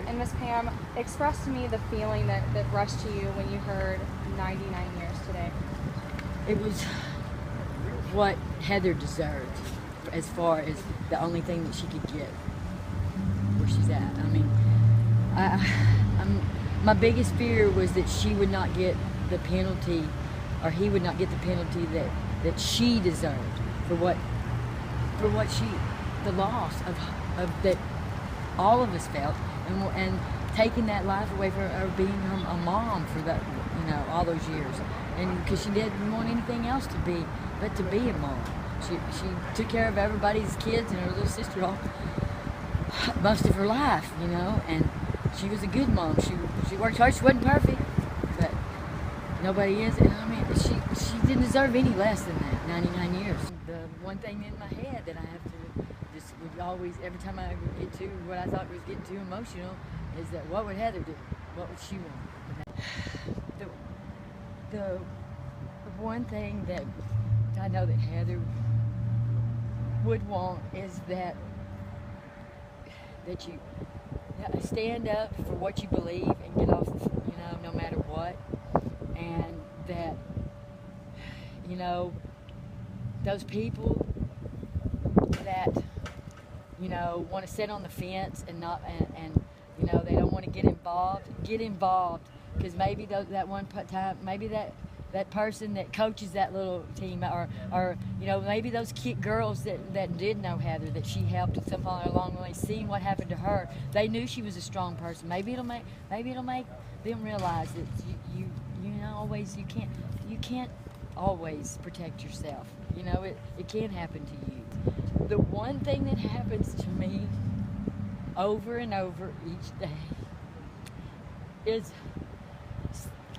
And Miss Pam, express to me the feeling that rushed to you when you heard 99 years today. It was what Heather deserved, as far as the only thing that she could get where she's at. I mean, my biggest fear was that she would not get the penalty, or he would not get the penalty that she deserved for what the loss of that all of us felt, and taking that life away from her, being a mom for that, all those years, and because she didn't want anything else to be but to be a mom. She took care of everybody's kids and her little sister all most of her life, and she was a good mom. She worked hard. She wasn't perfect, but nobody is. And I mean, she didn't deserve any less than that. 99 years. The one thing in my head that I have to just would always, every time I get to what I thought was getting too emotional, is that what would Heather do? What would she want? The one thing that I know that Heather would want is that you stand up for what you believe and get off, no matter what, and that, those people that, want to sit on the fence and not, and they don't want to get involved, because maybe that one time, maybe that person that coaches that little team, or maybe those girls that did know Heather, that she helped at some point along the way, seeing what happened to her, they knew she was a strong person. Maybe it'll make them realize that you can't always protect yourself. It can happen to you. The one thing that happens to me over and over each day is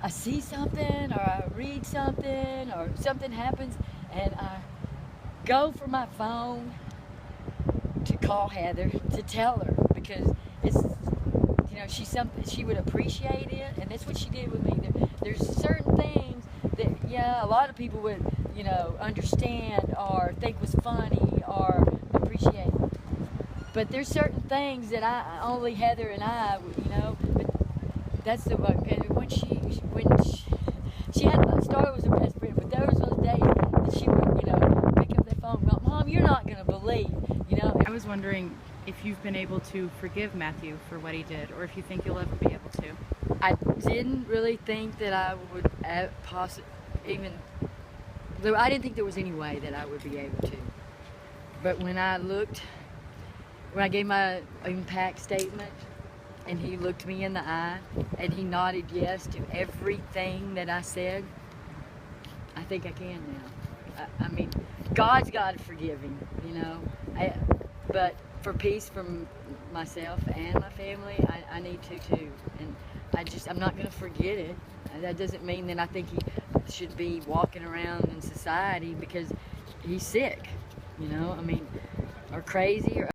I see something, or I read something, or something happens, and I go for my phone to call Heather, to tell her, because it's, she's something, she would appreciate it, and that's what she did with me. There's certain things that, a lot of people would, understand, or think was funny, or appreciate. But there's certain things that only Heather and I, but that's the one. When she had Star was her best friend, but there was those days that she would, pick up the phone. Well, Mom, you're not gonna believe, I was wondering if you've been able to forgive Matthew for what he did, or if you think you'll ever be able to. I didn't really think that I would I didn't think there was any way that I would be able to. But when I gave my impact statement, and he looked me in the eye, and he nodded yes to everything that I said, I think I can now. I mean, God's got to forgive him, but for peace from myself and my family, I need to too. And I'm not going to forget it. That doesn't mean that I think he should be walking around in society because he's sick, or crazy, or